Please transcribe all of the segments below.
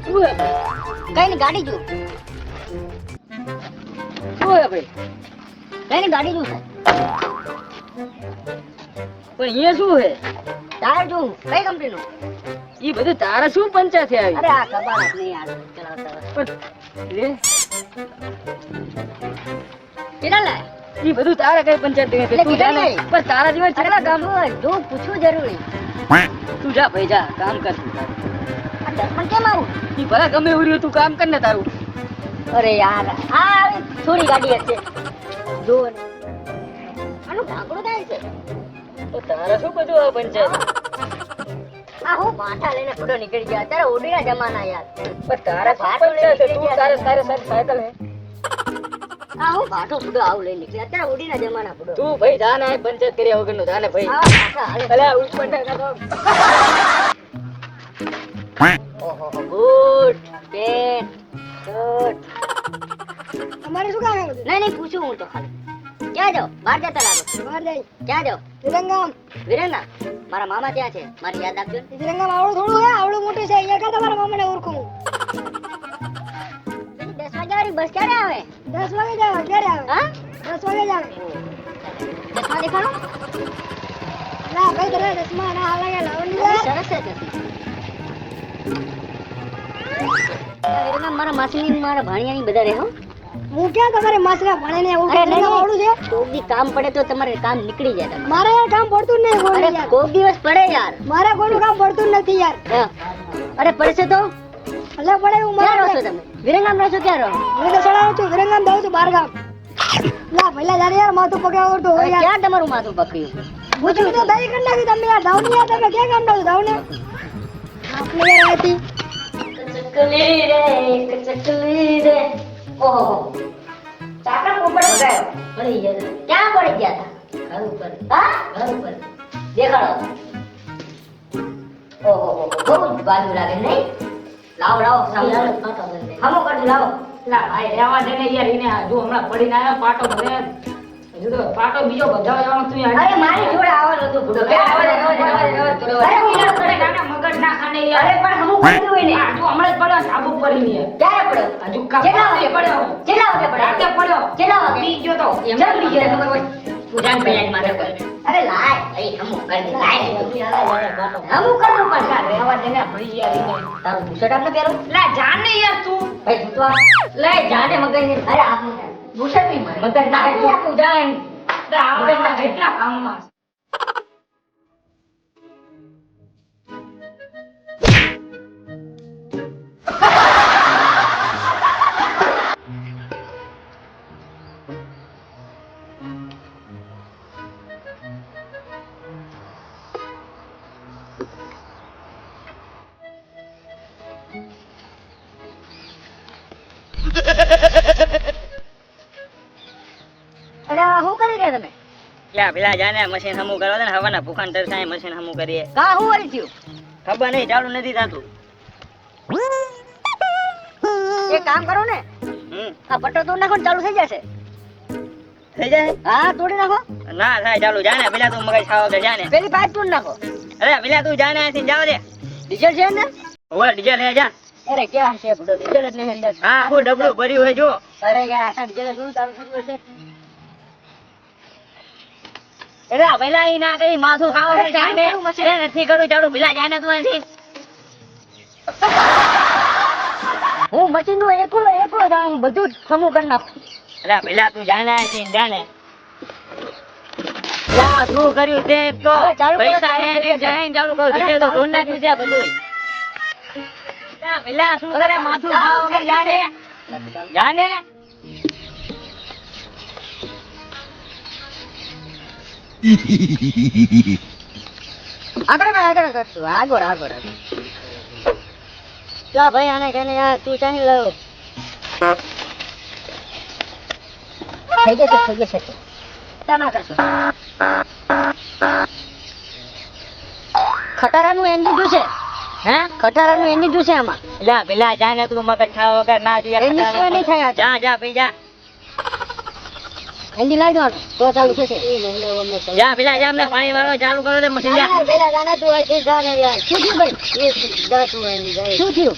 શું હે કઈ ની ગાડી જો શું હે ભાઈ કઈ ની ગાડી જો પણ એ શું હે ટાયર જો કઈ કંપની નું ઈ બધું તારા શું પંચાયત છે આવી અરે આ ખબર જ નહીં યાર ચલાવતા પણ લે કેટલા લાય ઈ બધું તારા કઈ પંચાયત નહીં એટલે તું જા ને. કીધું નહીં. પણ તારા જેવા કેટલા કામ જો પૂછવું જરૂરી તું જા ભાઈ જા કામ કર તું તારું. આ દર્પણ કેમ આવું ઈ ભલા ગમે એવું રહ્યું તું કામ કર ને તારું અરે યાર આ આવી થોડી ગાડી હશે જો ને આનું ઢાંકણું થાય છે તો તારા શું બધું આ પંચાયત આ હું પાટા લઈને ફોટો નીકળી ગયા અત્યારે ઓડીના જમાના યાર પણ તારા શું પંચાયત છે તું તારે તારે સાયકલ હે આ હું પાટો ફોટો આવું લઈ નીકળી અત્યારે ઓડીના જમાના ફોટો તું ભાઈ જા ને પંચાયત કર્યા વગર નું જા ને ભાઈ આવા પાટા હાલે અલ્યા ઉલટ પંચાયત ઓહો ગુડ પેન્ટ શર્ટ તમારે શું કામ છે બધું? નહીં પૂછું હું તો ખાલી ક્યાં જાઓ બહાર જતા લાગો બહાર જાય ક્યાં જાઓ વિરંગામ વિરંગા મારા મામા ત્યાં છે મારી યાદ આપજો ને. વિરંગામ આવડું થોડું હે આવડું મોટું છે અહીંયા કા તમારા મામાને ઓળખું હું? પેલી 10 વાગ્યાવાળી બસ ક્યારે આવે 10 વાગે જાવ ક્યારે આવે હા 10 વાગે જ આવે 10 માં દેખાડો ના ભાઈ તને 10 માં ના હાલાગે લાવવાની છે. સરસ છે જતી વિરંગા મારા માસી ને મારા ભાણિયાની બધા રહે હો હું ક્યાં તમારે માસરા ભણે ને એવું અરે કઈ નહીં. આવડું છે કોક દી કામ પડે તો તમારે કામ નીકળી જાય તમારે. મારે યાર કામ પડતું જ નહીં કોઈ અરે યાર કોક દિવસ પડે યાર મારે કોઈનું કામ પડતું જ નથી યાર હા. અરે પડશે તો એટલે પડે એવું ક્યાં રહો મારે છો તમે વિરંગામ રહો છો ક્યાં રહો હું તો ચડાવું છું વિરંગામ જાઉં છું બાર ગામ લા પહેલા જારે યાર માથું પકડાવું તો અરે યાર ક્યાં તમારું માથું પકડ્યું પૂછ્યું તો દઈ કરી નાખી તમે યાર ધાવની યાર તમે ક્યાં કામ ડાવ ધાવને આપણે યાર હતી કચકલી રે ઓહો ચાકર પોપટ વગાડ્યો પડી ગયા ક્યાં પડી ગયા હતા ઘર ઉપર હા ઘર ઉપર દેખાડો ઓહો બહુ જ બાજુ લાગે નહીં લાવો લાવો સામે હમો કરજો લાવો લા ભાઈ રહેવા દે ને યાર એને જો હમણાં પડીને આવ્યો પાટો ભરે હજુ તો પાટો બીજો બધા જવાનો તું યાર અરે મારી જોડે આવવાનો હતો બુડો અરે યાર કરે ગાના મગજ ના ખાને યાર અરે પણ હમો કરજો એને આ જો હમણાં જ પડ્યો સાબુ પડીને યાર ક્યારે પડ્યો હજુ કેટલા વાગે પડ્યો કેટલા વાગે રાતે પડ્યો પડ્યો કેટલા વાગે પી ગયો તો એમ જલ્દી પી જલ્દી. ગયો ખબર હોય પૂજાન પેલાન મારે કોઈ અરે લાય એ હમો કરી લાય હમો કરવું પડશે રહેવા દે ને ભાઈ યાર એને તારું બુશર્ટ આપણે પહેરો લા જાને યાર તું ભાઈ તું તો લે જાને મગજ અરે આપું બુશર્ટ નહીં મારે મગજ ના તું જાન આપણે કેટલા કામમાં અરે શું કરી રહ્યા તમે લ્યા પેલા જાને મશીન હમું કરવા દે ને હવાના ભૂખાન તરસાય મશીન હમું કરીએ કા હું વળી થયું ખબર નહીં ચાલુ નથી થાતું એક કામ કરો ને આ પટ્ટો તોડ નાખો ને ચાલુ થઈ જશે થઈ જાય હા તોડી નાખો ના થાય ચાલુ જાને પેલા તું મગજ ખાવા કે જાને પેલી પાઇપ તોડી નાખો અરે પેલા તું જાને આથી જાવ દે ડીઝલ છે ને ઓલા ડીઝલ હે જા અરે ક્યાં છે બધો ડીઝલ જ નહીં અંદર હા આખું ડબલું ભર્યું હોય જો અરે યાર આ ડીઝલ શું ચાલુ થયું હશે અરે પેલા ઈ ના કઈ માથું ખાવા છે જાને નથી કરું ચાલુ પેલા જાને તું આથી હું મશીન નું એકલો જાઉં બધું જ સમૂહ કરી નાખું અરે પેલા તું જાને આથી જાને યા શું કર્યું તે તો હવે ચાલુ કરો. પૈસા હે તે જઈને ચાલુ કર ડીઝલ તો ઢોળ નાખ્યું છે બધું યા પેલા શું કરે માથું ખાવા વગર જાને જાને આગળ કરશું આગળ ચા ભાઈ આને કહીને યાર તું ચાહી લો થઈ જશે ચા ના કરશું ખટારાનું એન્જિન શું છે હે ખટારાનું એન્જિન શું છે આમાં લા પેલા જાને તું મગજ ખાવા વગર ના જોઈએ એન્જિન શું નહીં થાય જા જા ભાઈ જા એન્જિન લાવી દો તો ચાલુ થશે. જા પેલા જા અમને પાણી વાળો ચાલુ કરો તે મશીન જા. પેલા ગાના તું અહીં જા ને યાર. શું થયું ભાઈ? જા તું અહીં જા. શું થયું?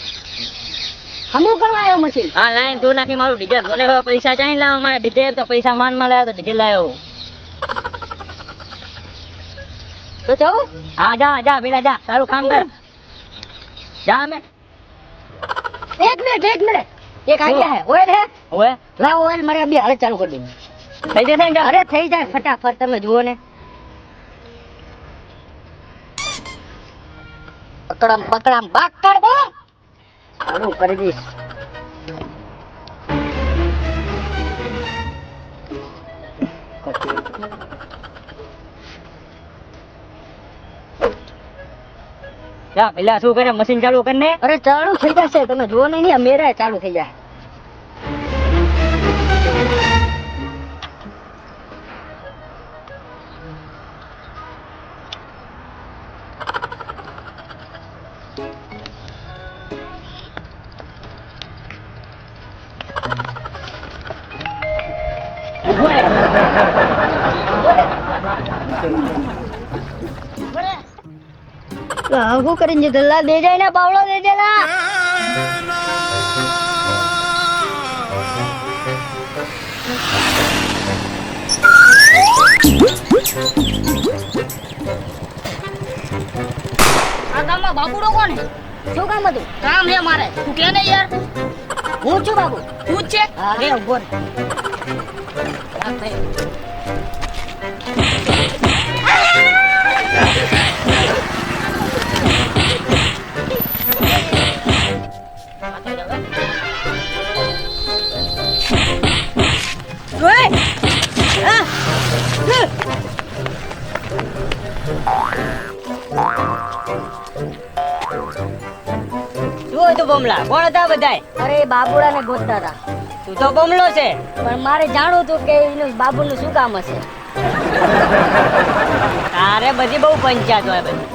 હમું કરવા આવ્યો મશીન? હા લાઈન તું નાખી મારું ડીઝલ મને હવે પૈસા ચાઈ લાવો મારે ડીઝલ તો પૈસા માન માં લાવ્યો તો ડીઝલ લાવ્યો. તો જાઉં? હા જા જા પેલા જા સારું કામ કર જા અમે એક મિનિટ એક આઈડિયા હે ઓઇલ હે ઓએ લાવો ઓઇલ મારે બે હાલે ચાલુ કરી દઉં. થઈ જશે ને જા. અરે થઈ જાય ફટાફટ તમે જુઓ ને. પકડામ બાક કર દો ચાલુ કરી દઈશ. જા પેલા શું કરે મશીન ચાલુ કરીને અરે ચાલુ થઈ જશે તમે જુઓ નહીં આ મેરા ચાલુ થઈ જાય. શું કરીને ગલ્લા દે જાય ને બાવળો દે દેલા. આ ગામમાં બાબુડો કોણ હે? શું કામ હતું? કામ હે મારે તું કે ને યાર હું છું બાબુ. તું જ છે હા રે ઉભો રહે. શું હતું બોમલા કોણ હતા બધાય? અરે બાબુડા ને ગોતતા હતા તું તો બોમલો છે. પણ મારે જાણવું હતું કે એનું બાબુનું શું કામ હશે. તારે બધી બહુ પંચાયત હોય બધી.